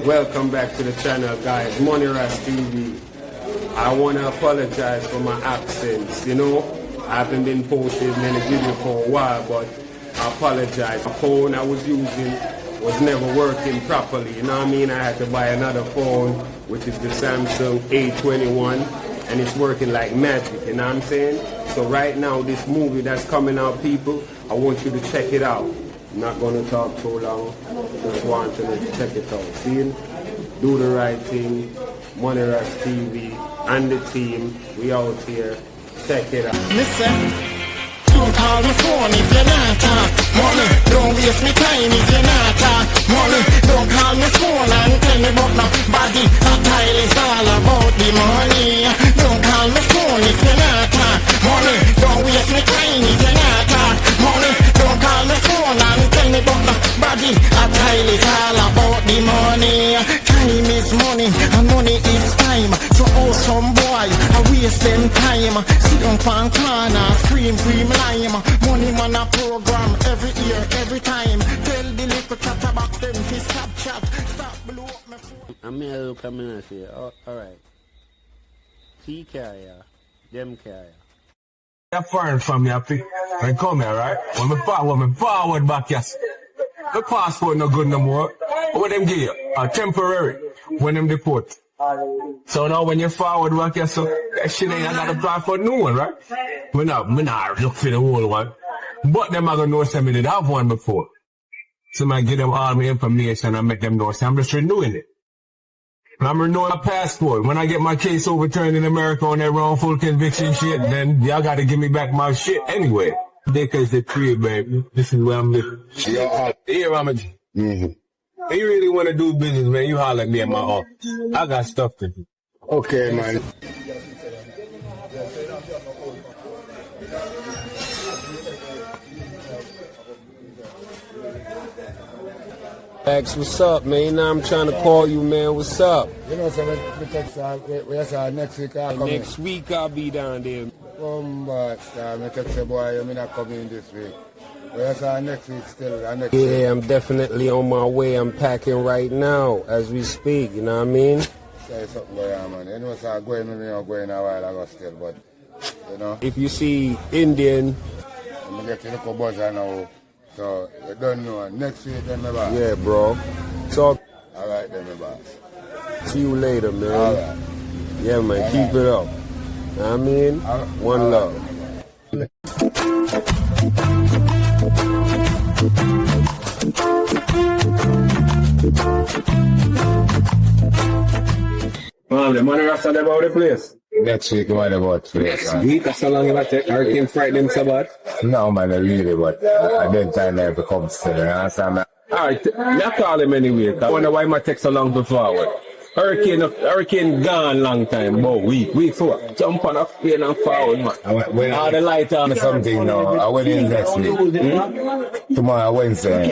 Welcome back to the channel, guys. Money Ras TV. I want to apologize for my accents. You know, I haven't been posting many videos for a while, but I apologize. The phone I was using was never working properly. You know what I mean? I had to buy another phone, which is the Samsung A21, and it's working like magic. You know what I'm saying? So right now, this movie that's coming out, people, I want you to check it out. I'm not going to talk so long. Just want you to check it out. See? Do the right thing. Money Ras TV and the team. We out here. Check it out. Listen, don't call my phone if you're not talk money. Don't waste me time if you're not talk money. Don't call my phone and tell me about nobody. A tile is all about the money. Don't call my phone if you're not talk money. Don't waste me time if you're not talk money. Don't call my phone and tell me about nobody. A tile is all about the money. Time is money and money is time. So oh some boy, I waste them time. Sit on pan corner, scream lime. Money man a program every year, every time. Tell the little chat about them to stop chat. Stop blow up my phone. I'm here to come in and say, alright. He carrier, them carrier. You're foreign from me, I come here, right? When me forward back, yes. The passport no good no more. What them give you? Temporary. When them deport. So now when you forward back, yes, so that shit ain't I gotta apply for a new one, right? Me not look for the whole one. But them are gonna know some me did have one before. So I give them all my information and make them know so I'm just renewing it. I'm renewing my passport. When I get my case overturned in America on that wrongful conviction shit, then y'all gotta give me back my shit anyway. Because the crib, baby. This is where I'm living. Here, I'm If you really want to do business, man, you holler at me at my office. I got stuff to do. Okay, man. Max, what's up, man? You know I'm trying to call you, man. What's up? You know, so we text next week. Next week I'll be down there. But I text the boy, I'm not coming this week. Next week still. Yeah, I'm definitely on my way. I'm packing right now as we speak. You know what I mean? Say something going on, man. You know, so I'm going a while ago still, but you know. If you see Indian, I'm gonna get to the buzzer now. So you don't know. Next week then my boss. Yeah, bro. Talk. Alright then my boss. See you later, man. Alright. Yeah, man. All keep right. it up. I mean, one love. Mom, the money rest about the place. Next week, what about place? Next week, that's how long you take Hurricane Friday so bad? No, man, really, but I didn't time there to come still. You understand me? Alright, I call him anyway. I wonder why my text so long to forward. Hurricane gone long time, about week 4. Jump on a plane and forward, man. When All the light on. something now, I went in next week. Tomorrow, Wednesday.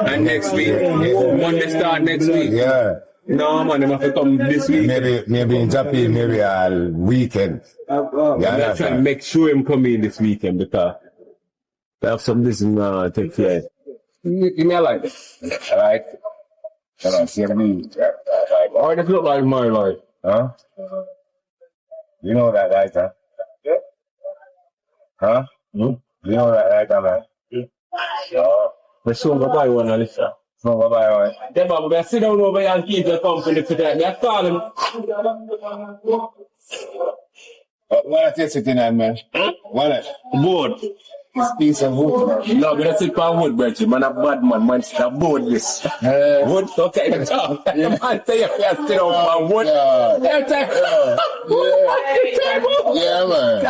And next week? Monday start next week? Yeah. No, man, I'm have to come this week. Maybe in Japan, maybe a weekend. I'm trying to make sure I'm coming this weekend because I have some listen to take care. Give me a light. Alright? See me. Oh, this look like my light. Huh? You know that, right, huh? Huh? You know that, right, man? Let's go buy one, Alicia. So, bye-bye. Then, Bob, I sit down over here and keep the company for that. I call him. What is it in, man? What? Board. This piece of wood. No, but that's it for wood, Bridget. Man, a bad man stop board this. Wood, okay, the talk. The man say you can't sit down for wood. Yeah, man.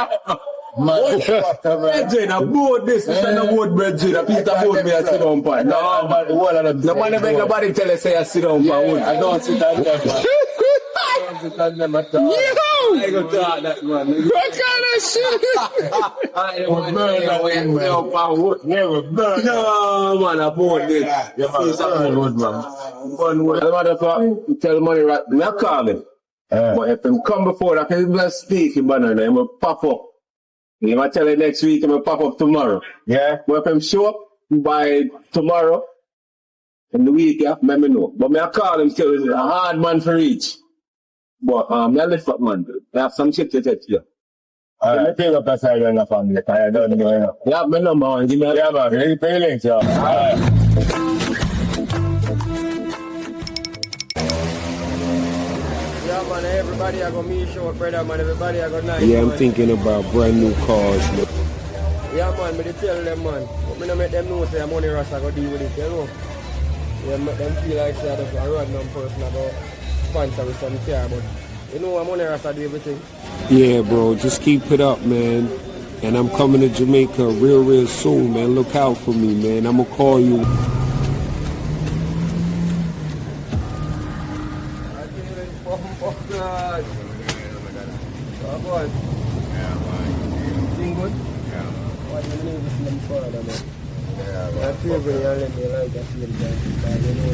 Bridget, a board this. This is a wood, Bridget. A piece of wood me I sit down for. No, man, the man make nobody tell us say I sit down for wood. I don't sit down there, man. I go talk that man. What kind of shit? I was burned away wood. Never burned. No, man, I bought this. Piece of wood, man. One wood. The motherfucker, tell money right. Me I call him. But if him come before that, he will speak him, but he will pop up. He might tell you next week, he will pop up tomorrow. Yeah. But if him show up by tomorrow, In the week, yeah, let me know. But me I call him still, he's a hard man for reach. But me I lift up man. I have some shit to take here. Alright, pick up that side of the family, because I don't know, you know. Yeah, my number one, give me a... Yeah, man, you pay links, yeah. Alright. Yeah, man, everybody I go meet show, brother, man. Everybody I go nice. Yeah, I'm man. thinking about brand new cars, man. Yeah, man, me dey tell them, man. But me no make them know say money rush I go deal with it, you know. Yeah, make them feel like say I just a random person I go sponsor with some car, but you know I'm money rush I do everything. Yeah, bro, just keep it up, man. And I'm coming to Jamaica real soon, man. Look out for me, man. I'm gonna call you. Thing good? What do you need to see further, man? I feel very let me like I feel that. You know,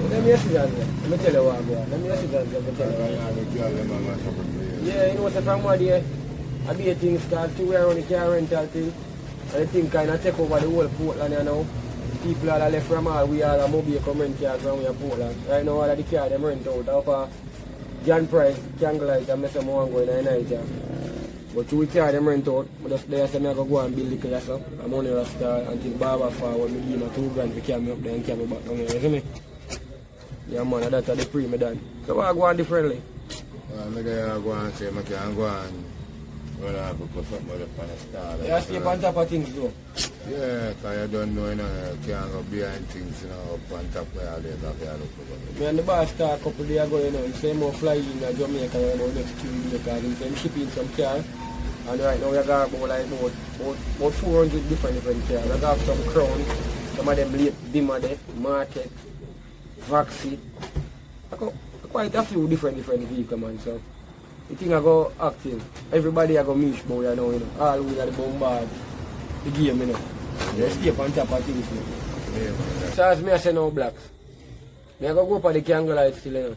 let me ask you that. Let me tell you what, boy. Let me ask you that. Let me tell you what. Yeah, you know what's from what day? I be a thing start to wear on the car rental thing. And the thing kind of take over the whole Portland, you know. People are left from all, we all are mobile come rent cars from here Portland. Right now all of the car them rent out. Up Jan Price, Candlelight, and I say I want to go in the night. Yeah. But two car them rent out. But just there I say I go and build the class up. I'm only a star until Barber forward. I give me $2,000 to carry me up there and carry me back down here. You see me? Yeah man, that's the pre me done. So I go on differently. I'm going to go and say I can go and run off and put something on the star. Yeah, stay on top of things though. Yeah, because you don't know, you know, you can't go behind things, you know, up on top where all this up here look over. Me and the boss start a couple of days ago, you know, he say more fly in Jamaica, you know, next 2 weeks because he say shipping some cars. And right now we got about like about 400 different cars. We got some Crown, some of them late Dimmer there, Market, Vaxi. I got quite a few different vehicles, man. So the thing I go active. Everybody I go meet boy, you know, all we are the bombard, the game, you know. They stay on top of things, man. Yeah, so as me I say no blacks. Me I go up at the Candlelight still, you know.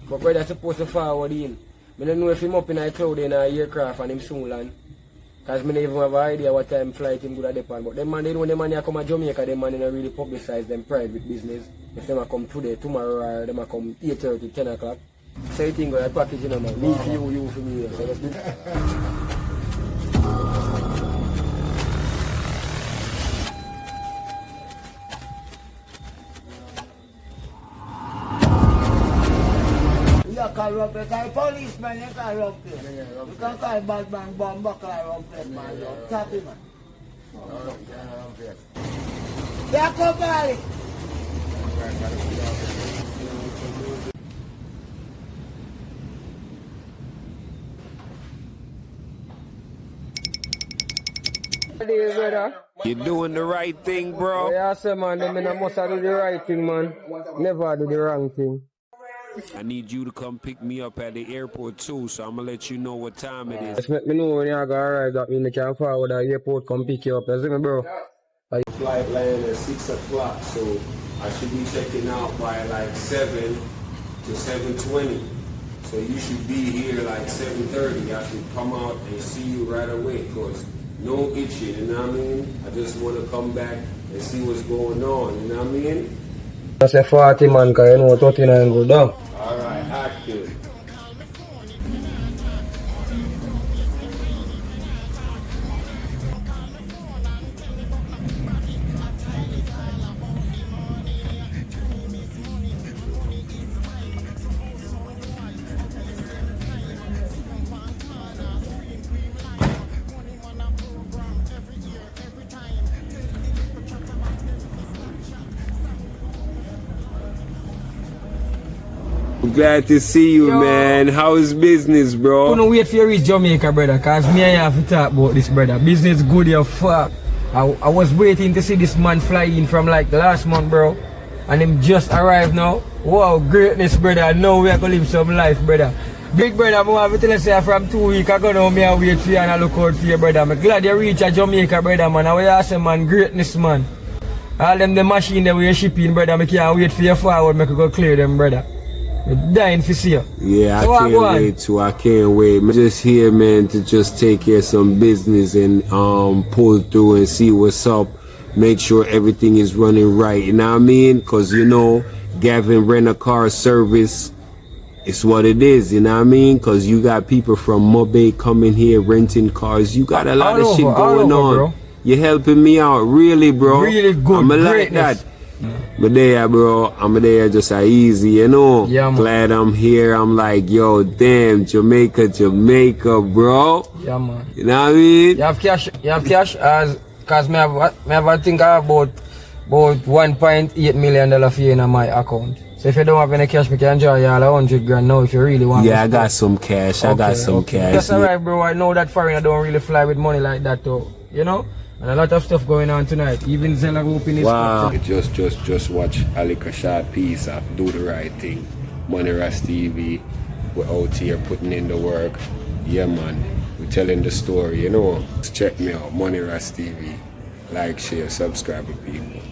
But brother supposed to forward in. I don't know if him up in a cloud in a aircraft and him soon land. Because I don't even have an idea what time flight him good at depend. But them man, they know them man come to Jamaica, them man don't really publicize them private business. If them come today, tomorrow, or them come 8:30, 10 o'clock. So you think I package, you know, man. Me for you for me. So let's do that. Corrupt, policeman, you corrupt. You can call bad man, bomber, corrupt, man. You're happy, man. Yeah, come by. You're doing the right thing, bro. Yeah, I say, man, I must do the right thing, man. Never do the wrong thing. I need you to come pick me up at the airport too, so I'm gonna let you know what time it is. Just let me know when you go arrive, that means I can forward at the airport, come pick you up. You see me, bro? Flight land at 6 o'clock, so I should be checking out by like 7 to 7:20. So you should be here like 7:30. I should come out and see you right away, cause no itching, you know what I mean? I just want to come back and see what's going on, you know what I mean? I say 40 man, because you know 39 go down. Alright, active. I'm glad to see you, man. How is business, bro? Don't wait for you reach Jamaica, brother, because me and you have to talk about this, brother. Business good, you fuck. I was waiting to see this man fly in from like last month, bro. And him just arrived now. Wow, greatness, brother. Now we are going to live some life, brother. Big brother, I want to tell you say from 2 weeks ago now, me I wait for you and I look out for you, brother. I'm glad you reach Jamaica, brother, man. I say, man, greatness, man. All them the machine that we are shipping, brother, I can't wait for you forward, I could go clear them, brother. I'm dying to see you. Yeah, So I can't go on. wait to. I can't wait. I'm just here, man, to just take care of some business and pull through and see what's up. Make sure everything is running right. You know what I mean? Cause you know, Gavin Rent-A-Car Service. It's what it is, you know what I mean? Cause you got people from Mobay coming here renting cars. You got a lot of shit going on. Bro. You're helping me out, really, bro. Really good, I'm like greatness. that. But there, bro. I'm there just easy, you know. Yeah, man. Glad I'm here. I'm like, yo, damn, Jamaica, bro. Yeah, man. You know what I mean? You have cash as cause me have a think about $1.8 million fee in my account. So if you don't have any cash, we can enjoy you all 100 grand now if you really want. Yeah, I got some cash. I got some cash. That's alright, bro. I know that foreigner don't really fly with money like that, though. You know? And a lot of stuff going on tonight. Even Zella open his Wow. Just watch Alika short piece of Do the Right Thing. Money Ras TV. We're out here putting in the work. Yeah, man. We're telling the story, you know. Check me out. Money Ras TV. Like, share, subscribe with people.